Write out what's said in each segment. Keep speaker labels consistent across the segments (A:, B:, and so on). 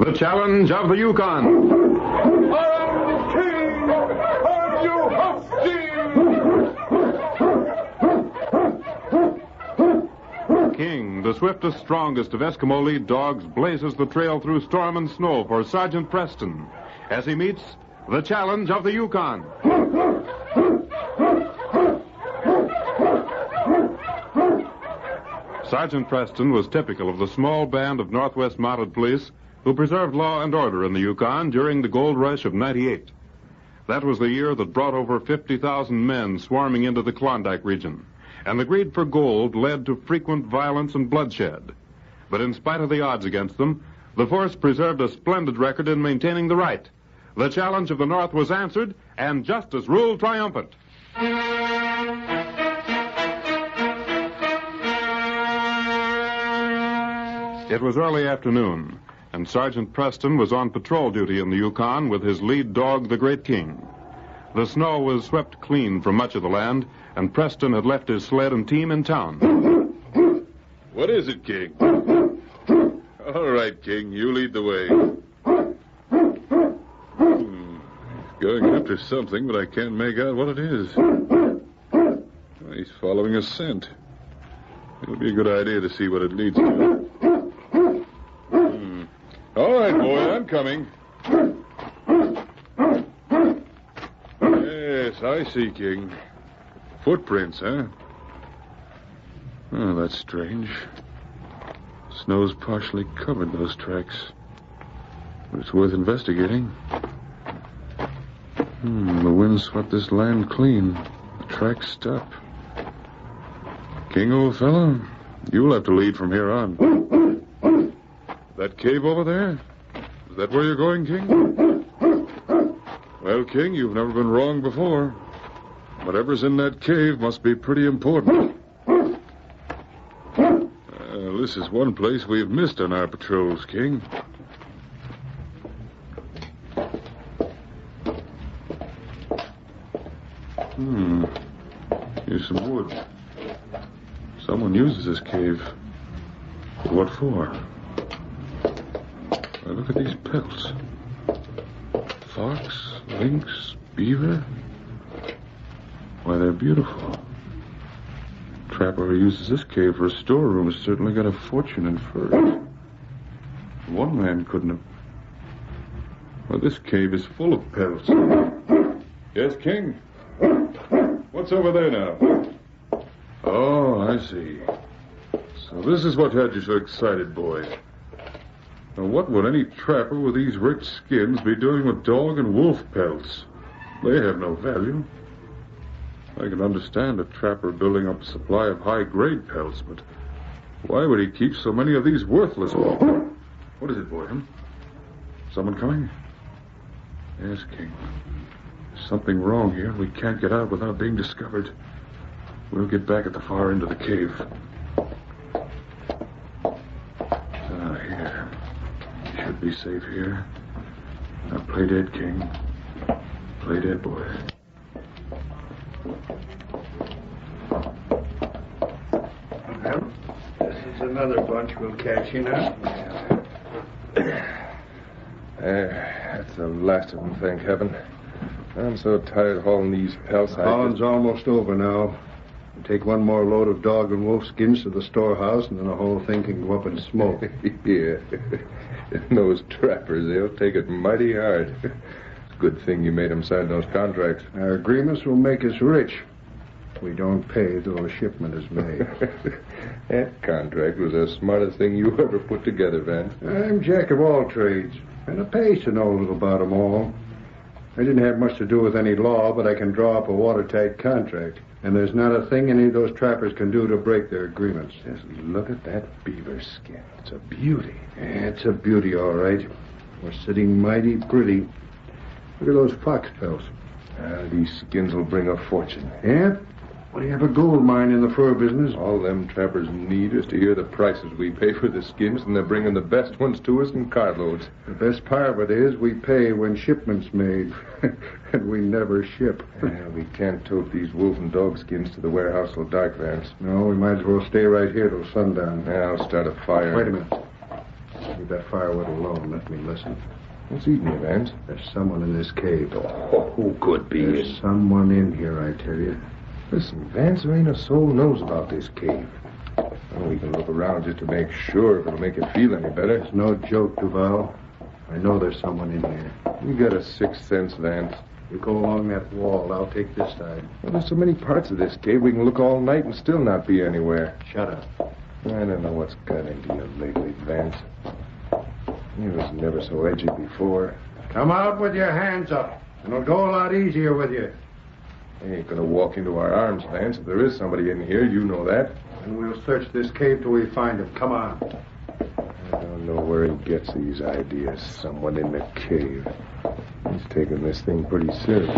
A: The challenge of the Yukon.
B: I am the king of you Husky!
A: King, the swiftest, strongest of Eskimo lead dogs, blazes the trail through storm and snow for Sergeant Preston as he meets the challenge of the Yukon. Sergeant Preston was typical of the small band of Northwest Mounted Police who preserved law and order in the Yukon during the gold rush of '98. That was the year that brought over 50,000 men swarming into the Klondike region, and the greed for gold led to frequent violence and bloodshed. But in spite of the odds against them, the force preserved a splendid record in maintaining the right. The challenge of the North was answered, and justice ruled triumphant. It was early afternoon, and Sergeant Preston was on patrol duty in the Yukon with his lead dog, the Great King. The snow was swept clean from much of the land, and Preston had left his sled and team in town.
C: What is it, King? All right, King, you lead the way. He's going after something, but I can't make out what it is. He's following a scent. It'll be a good idea to see what it leads to. All right, boy, I'm coming. Yes, I see, King. Footprints, huh? Oh, that's strange. Snow's partially covered those tracks. But it's worth investigating. The wind swept this land clean. The tracks stop. King, old fellow, you'll have to lead from here on. That cave over there? Is that where you're going, King? Well, King, you've never been wrong before. Whatever's in that cave must be pretty important. This is one place we've missed on our patrols, King. Here's some wood. Someone uses this cave. But what for? Well, look at these pelts. Fox, lynx, beaver. Why, they're beautiful. Trapper who uses this cave for a storeroom has certainly got a fortune in furs. One man couldn't have... Well, this cave is full of pelts. Yes, King? What's over there now? Oh, I see. So this is what had you so excited, boy. Now, what would any trapper with these rich skins be doing with dog and wolf pelts? They have no value. I can understand a trapper building up a supply of high-grade pelts, but why would he keep so many of these worthless ones? What is it, Boyden? Someone coming? Yes, King. There's something wrong here. We can't get out without being discovered. We'll get back at the far end of the cave. Here. Should be safe here. Now play dead, King. Play dead, boy.
D: Well, this is another bunch we'll catch, you know.
E: That's the last of them, thank heaven. I'm so tired of hauling these pelts.
D: Hauling's almost over now. We'll take one more load of dog and wolf skins to the storehouse, and then the whole thing can go up in smoke.
E: Yeah. And those trappers, they'll take it mighty hard. It's a good thing you made them sign those contracts.
D: Our agreements will make us rich. We don't pay till a shipment is made.
E: That contract was the smartest thing you ever put together, Van.
D: I'm jack of all trades, and it pays to know a little about them all. I didn't have much to do with any law, but I can draw up a watertight contract. And there's not a thing any of those trappers can do to break their agreements.
E: Just look at that beaver skin. It's a beauty.
D: Yeah, it's a beauty, all right. We're sitting mighty pretty. Look at those fox pelts.
E: These skins will bring a fortune.
D: Yeah? We have a gold mine in the fur business.
E: All them trappers need is to hear the prices we pay for the skins, and they're bringing the best ones to us in carloads.
D: The best part of it is we pay when shipment's made, and we never ship.
E: We can't tote these wolf and dog skins to the warehouse till dark, Vance.
D: No, we might as well stay right here till sundown.
E: I'll start a fire.
D: Wait a minute. Leave that firewood alone. Let me listen.
E: What's eating you, Vance?
D: There's someone in this cave.
E: Oh, who could be?
D: There's someone in here, I tell you.
E: Listen, Vance, there ain't a soul knows about this cave. Well, we can look around just to make sure if it'll make you feel any better.
D: It's no joke, Duval. I know there's someone in here.
E: You got a sixth sense, Vance.
D: You go along that wall. I'll take this side.
E: Well, there's so many parts of this cave we can look all night and still not be anywhere.
D: Shut up.
E: I don't know what's got into you lately, Vance. You was never so edgy before.
D: Come out with your hands up. It'll go a lot easier with you.
E: They ain't gonna walk into our arms, Vance. If there is somebody in here, you know that.
D: And we'll search this cave till we find him. Come on.
E: I don't know where he gets these ideas. Someone in the cave. He's taking this thing pretty serious.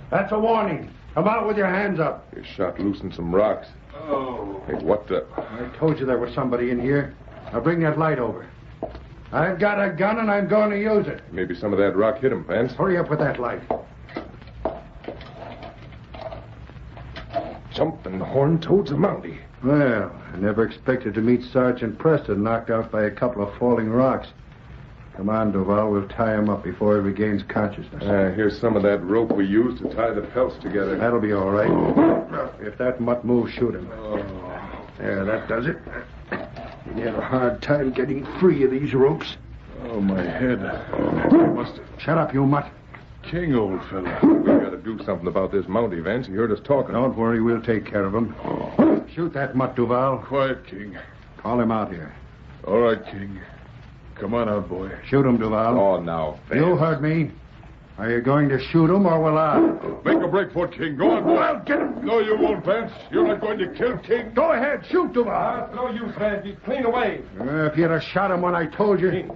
D: That's a warning. Come out with your hands up.
E: You shot loose in some rocks.
D: Oh.
E: Hey, what the...
D: I told you there was somebody in here. Now bring that light over. I've got a gun and I'm going to use it.
E: Maybe some of that rock hit him, Vance.
D: Hurry up with that light.
E: Jumping horn-toad's a mountie.
D: Well, I never expected to meet Sergeant Preston knocked out by a couple of falling rocks. Come on, Duval. We'll tie him up before he regains consciousness.
E: Here's some of that rope we used to tie the pelts together.
D: That'll be all right. If that mutt moves, shoot him. There, that does it. You had a hard time getting free of these ropes.
C: Oh, my head.
D: Shut up, you mutt.
C: King, old fella.
E: We gotta do something about this mountie, Vance. You heard us talking.
D: Don't worry, we'll take care of him. Shoot that mutt, Duval.
C: Quiet, King.
D: Call him out here.
C: All right, King. Come on out, boy.
D: Shoot him, Duval.
E: Oh, now, Vance.
D: You heard me. Are you going to shoot him or will I?
C: Make a break for it, King. Go on, boy.
D: Well, get him.
C: No, you won't, Vance. You're not going to kill King.
D: Go ahead, shoot Duval.
B: No use, Vance. He's clean away.
D: If you'd have shot him when I told you.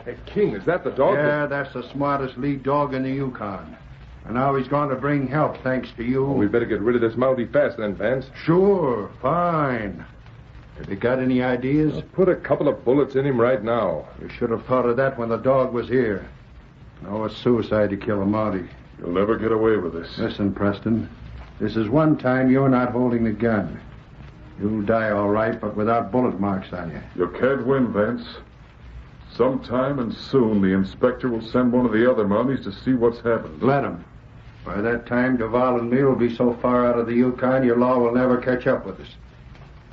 E: Hey, King, is that the dog?
D: Yeah, that's the smartest lead dog in the Yukon. And now he's going to bring help, thanks to you.
E: Well, we better get rid of this mountie fast then, Vance.
D: Sure, fine. Have you got any ideas?
E: Put a couple of bullets in him right now.
D: You should have thought of that when the dog was here. No, it's suicide to kill a Mountie.
C: You'll never get away with this.
D: Listen, Preston. This is one time you're not holding the gun. You'll die all right, but without bullet marks on you.
C: You can't win, Vance. Sometime and soon the inspector will send one of the other Mounties to see what's happened.
D: Let him. By that time, Duval and me will be so far out of the Yukon, your law will never catch up with us.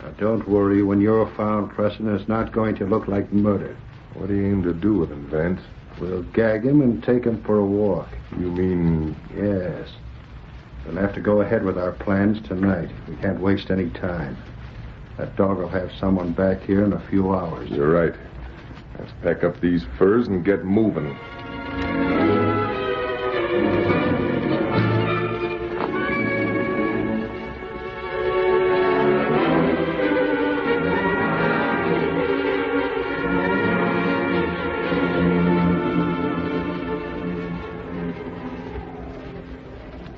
D: Now, don't worry. When you're found, Preston, it's not going to look like murder.
E: What do you aim to do with him, Vance?
D: We'll gag him and take him for a walk.
E: You mean...
D: Yes. We'll have to go ahead with our plans tonight. We can't waste any time. That dog will have someone back here in a few hours.
E: You're right. Let's pack up these furs and get moving.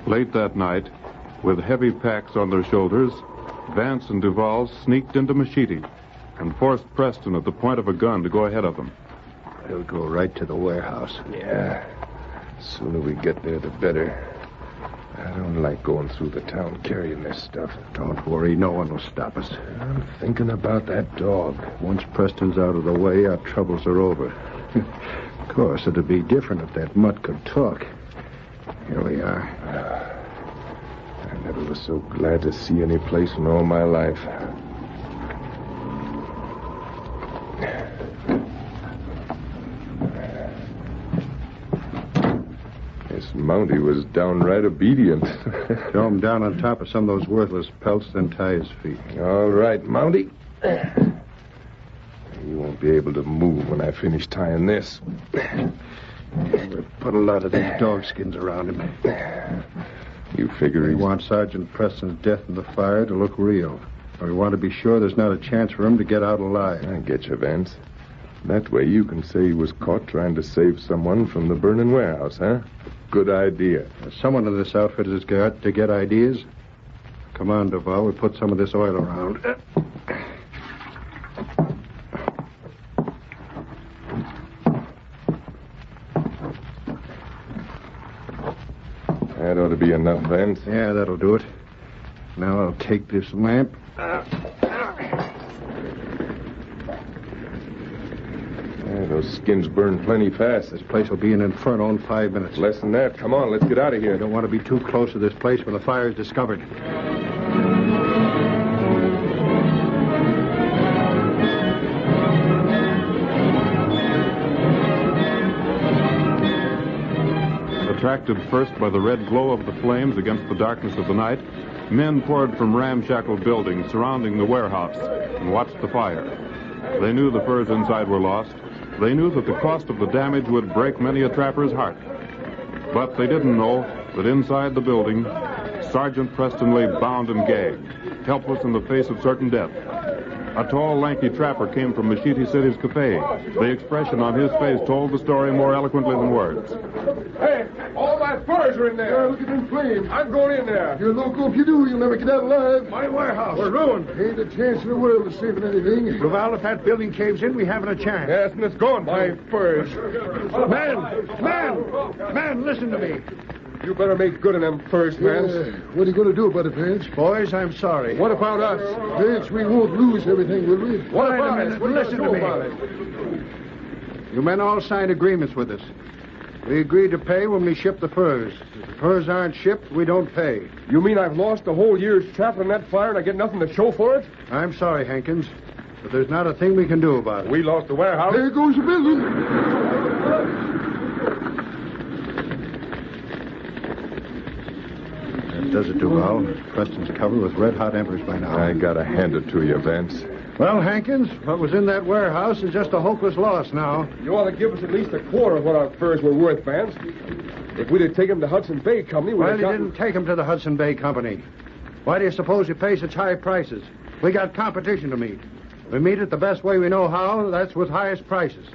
A: Late that night, with heavy packs on their shoulders, Vance and Duval sneaked into Machete and forced Preston at the point of a gun to go ahead of them.
D: He'll go right to the warehouse.
E: Yeah. The sooner we get there, the better. I don't like going through the town carrying this stuff.
D: Don't worry, no one will stop us.
E: I'm thinking about that dog.
D: Once Preston's out of the way, our troubles are over. Of course, it'd be different if that mutt could talk. Here we are.
E: I never was so glad to see any place in all my life. This Mountie was downright obedient.
D: Throw him down on top of some of those worthless pelts, then tie his feet.
E: All right, Mountie. You won't be able to move when I finish tying this.
D: We'll put a lot of these dog skins around him.
E: You figure
D: We
E: he's...
D: want Sergeant Preston's death in the fire to look real. We want to be sure there's not a chance for him to get out alive.
E: I get you, Vance. That way you can say he was caught trying to save someone from the burning warehouse, huh? Good idea.
D: Someone in this outfit has got to get ideas. Come on, Duval. We'll put some of this oil around.
E: That ought to be enough, Vance.
D: Yeah, that'll do it. Now I'll take this lamp.
E: Those skins burn plenty fast.
D: This place will be an inferno in 5 minutes.
E: Less than that. Come on, let's get out of here.
D: I don't want to be too close to this place when the fire is discovered.
A: Attracted first by the red glow of the flames against the darkness of the night, men poured from ramshackle buildings surrounding the warehouse and watched the fire. They knew the furs inside were lost. They knew that the cost of the damage would break many a trapper's heart. But they didn't know that inside the building, Sergeant Preston lay bound and gagged, helpless in the face of certain death. A tall, lanky trapper came from Machete City's cafe. The expression on his face told the story more eloquently than words.
E: Hey, all my furs are in there.
B: Yeah, look at them flames.
E: I'm going in there.
B: You're loco if you do. You'll never get out alive.
F: My warehouse.
B: We're ruined. Ain't a chance in the world of saving anything.
F: Duval, if that building caves in, we haven't a chance.
E: Yes, and it's going. My furs.
F: Man, listen to me.
E: You better make good on them furs, Vance.
B: What are you going to do about it, Vance?
F: Boys, I'm sorry.
E: What about us?
B: Vance, we won't lose everything, will we?
E: What
F: Wait a
E: about
F: minute.
E: us? What are you
F: Listen
E: gonna
F: to
E: do
F: me.
E: about it?
D: You men all signed agreements with us. We agreed to pay when we ship the furs. If the furs aren't shipped, we don't pay.
E: You mean I've lost the whole year's trap in that fire and I get nothing to show for it?
D: I'm sorry, Hankins, but there's not a thing we can do about it.
E: We lost the warehouse.
B: There goes the building.
D: That does it, Duval. Preston's covered with red-hot embers by now.
E: I gotta hand it to you, Vance.
D: Well, Hankins, what was in that warehouse is just a hopeless loss now.
E: You ought to give us at least a quarter of what our furs were worth, Vance. If we'd have taken them to Hudson Bay Company, we'd
D: Well,
E: have
D: you
E: gotten...
D: didn't take him to the Hudson Bay Company. Why do you suppose you pay such high prices? We got competition to meet. We meet it the best way we know how, that's with highest prices.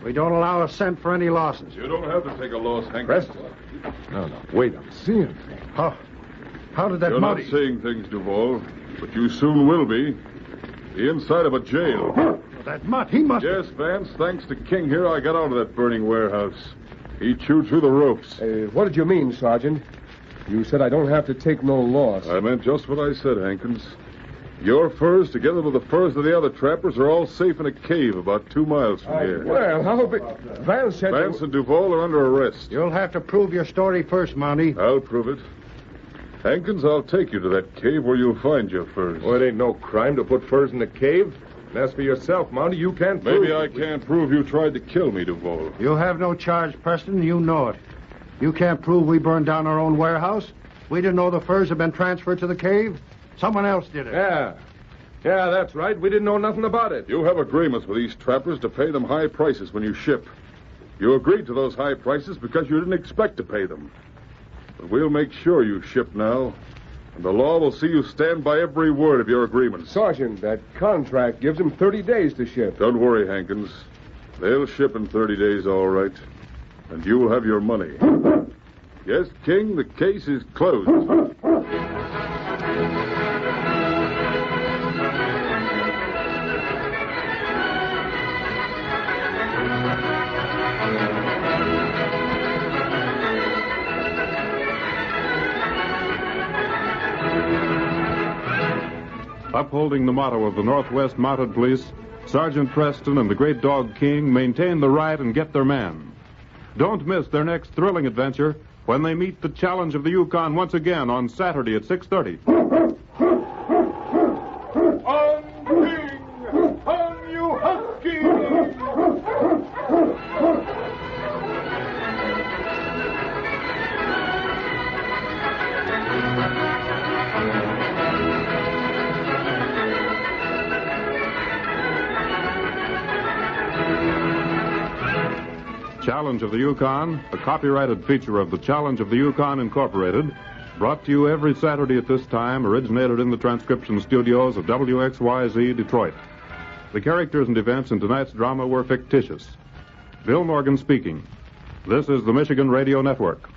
D: We don't allow a cent for any losses.
C: You don't have to take a loss, Hank.
E: Preston. No, wait, I'm seeing things.
D: How did that
C: You're not
D: Mountie...
C: seeing things, Duval, but you soon will be. The inside of a jail.
D: That mutt, he must...
C: Yes, Vance, thanks to King here, I got out of that burning warehouse. He chewed through the ropes.
E: What did you mean, Sergeant? You said I don't have to take no loss.
C: I meant just what I said, Hankins. Your furs, together with the furs of the other trappers, are all safe in a cave about 2 miles from here.
E: Well, how big... Vance said...
C: Vance and Duval are under arrest.
D: You'll have to prove your story first, Mountie.
C: I'll prove it. Hankins, I'll take you to that cave where you'll find your furs.
E: Well, it ain't no crime to put furs in the cave. And as for yourself, Mountie, you can't prove...
C: Maybe I can't prove you tried to kill me, Duval.
D: You have no charge, Preston, you know it. You can't prove we burned down our own warehouse. We didn't know the furs had been transferred to the cave. Someone else did it.
E: Yeah, that's right. We didn't know nothing about it.
C: You have agreements with these trappers to pay them high prices when you ship. You agreed to those high prices because you didn't expect to pay them. But we'll make sure you ship now, and the law will see you stand by every word of your agreement.
E: Sergeant, that contract gives him 30 days to ship.
C: Don't worry, Hankins. They'll ship in 30 days, all right. And you'll have your money. Yes, King, the case is closed.
A: Upholding the motto of the Northwest Mounted Police, Sergeant Preston and the great dog King maintain the right and get their man. Don't miss their next thrilling adventure when they meet the challenge of the Yukon once again on Saturday at 6:30.
B: On King! On you husky!
A: Challenge of the Yukon, a copyrighted feature of the Challenge of the Yukon Incorporated, brought to you every Saturday at this time, originated in the transcription studios of WXYZ Detroit. The characters and events in tonight's drama were fictitious. Bill Morgan speaking. This is the Michigan Radio Network.